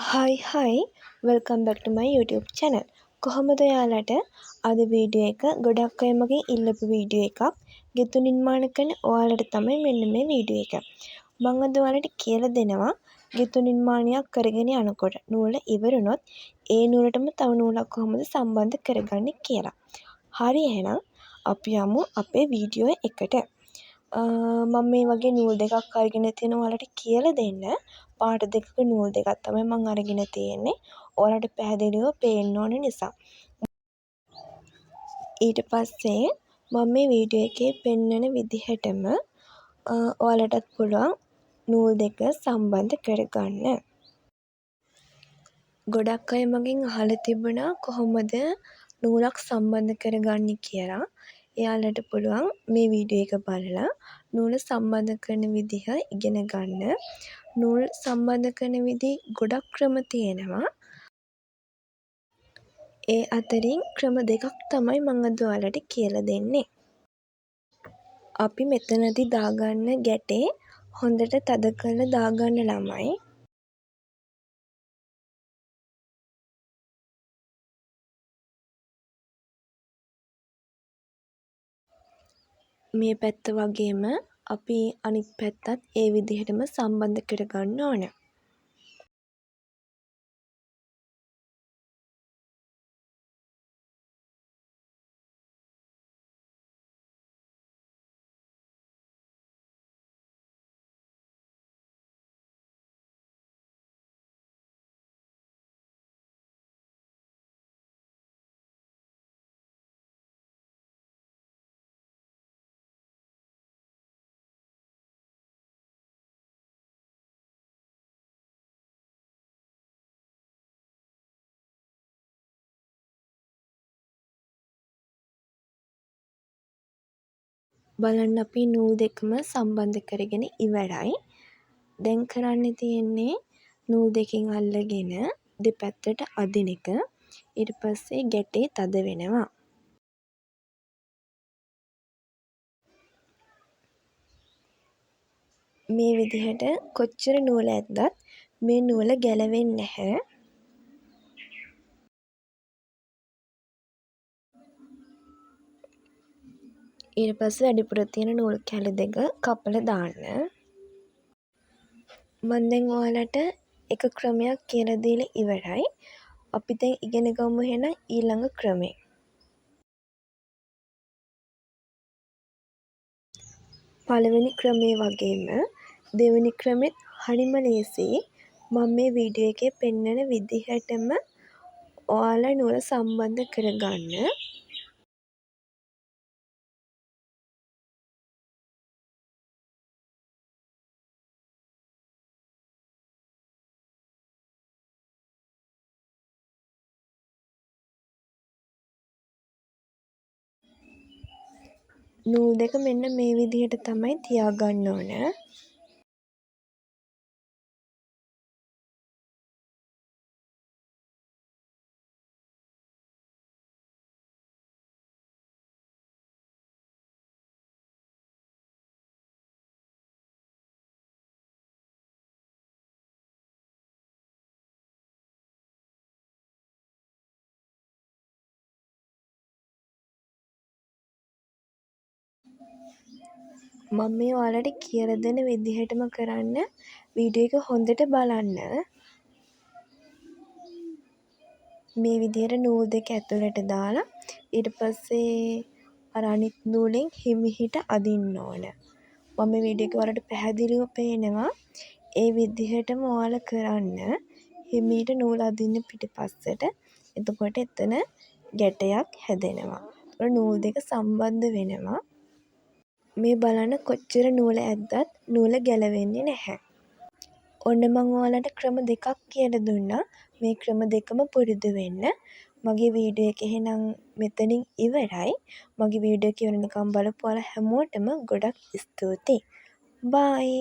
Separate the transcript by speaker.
Speaker 1: හයි welcome back ටු මයි YouTube channel. කොහොමද ඔයාලට අද වීඩියෝ එක ගොඩක් අය මගෙන් ඉල්ලපු වීඩියෝ එකක් ගෙතු නිර්මාණ කරන ඔයාලට තමයි මෙන්න මේ වීඩියෝ එක. මම අද ඔයාලට කියලා දෙනවා ගෙතු නිර්මාණයක් කරගෙන යනකොට නූල ඉවරුනොත් ඒ නූලටම තව නූලක් කොහොමද සම්බන්ධ කරගන්නේ කියලා. හරි එහෙනම් අපි යමු අපේ වීඩියෝ එකට. මම මේ වගේ නූල් දෙකක් අරගෙන තියෙනවා ඔයාලට කියලා දෙන්න. පාට දෙකක නූල් දෙකක් තමයි මම අරගෙන තියෙන්නේ. ඔයාලට පැහැදිලිව පේන්න ඕන නිසා. ඊට පස්සේ මම මේ වීඩියෝ එකේ පෙන්වන විදිහටම ඔයාලටත් පුළුවන් නූල් දෙක සම්බන්ධ කරගන්න. ගොඩක් අය මගෙන් අහලා තිබුණා කොහොමද නූලක් සම්බන්ධ කරගන්නේ කියලා. එයාලට පුළුවන් මේ වීඩියෝ එක බලලා නූල සම්බන්ධ කරන විදිහ ඉගෙන ගන්න. නූල් සම්බන්ධ කරන විදි ගොඩක් ක්‍රම තියෙනවා. ඒ අතරින් ක්‍රම දෙකක් තමයි මම අද ඔයාලට කියලා දෙන්නේ. අපි මෙතනදී දාගන්න ගැටේ හොඳට තද කරලා දාගන්න ළමයි. මේ පැත්ත වගේම අපි අනිත් පැත්තත් ඒ විදිහටම සම්බන්ධ කරගන්න ඕන. බලන්න අපි නූල් දෙකම සම්බන්ධ කරගෙන ඉවරයි. දැන් කරන්න තියෙන්නේ නූල් දෙකෙන් අල්ලගෙන දෙපැත්තට අදින එක. ඊට පස්සේ ගැටේ තද වෙනවා. මේ විදිහට කොච්චර නූල ඇද්දත් මේ නූල ගැලවෙන්නේ නැහැ. ඊට පස්සේ වැඩිපුර තියෙන නූල් කැලි දෙක කපලා දාන්න. මම දැන් ඔයාලට එක ක්‍රමයක් කියලා දීලා ඉවරයි. අපි දැන් ඉගෙන ගමු එහෙනම් ඊළඟ ක්‍රමය. පළවෙනි ක්‍රමේ වගේම දෙවෙනි ක්‍රමෙත් හරිම ලේසියි. මම මේ වීඩියෝ එකේ පෙන්වන විදිහටම ඔයාලා නූල සම්බන්ධ කරගන්න. නූල් දෙක මෙන්න මේ විදිහට තමයි තියාගන්න ඕන. මම මේ ඔයාලට කියලා දෙන විදිහටම කරන්න. වීඩියෝ එක හොඳට බලන්න. මේ විදිහට නූල් දෙක ඇතුළට දාලා ඊට පස්සේ අර අනිත් නූලෙන් හිමිහිට අදින්න ඕන. මම මේ වීඩියෝ එක ඔයාලට පැහැදිලිව පේනවා. ඒ විදිහටම ඔයාලා කරන්න. හිමිහිට නූල් අදින්න පිටිපස්සට. එතකොට එතන ගැටයක් හැදෙනවා. එතකොට නූල් දෙක සම්බන්ධ වෙනවා. මේ බලන්න කොච්චර නූල ඇද්දත් නූල ගැලවෙන්නේ නැහැ. ඔන්න මම ඔයාලට ක්‍රම දෙකක් කියලා දුන්නා. මේ ක්‍රම දෙකම පුරුදු වෙන්න. මගේ වීඩියෝ එක එහෙනම් මෙතනින් ඉවරයි. මගේ වීඩියෝ එක ඉවර වෙනකම් බලපු ඔයාලා හැමෝටම ගොඩක් ස්තුතියි. බයි.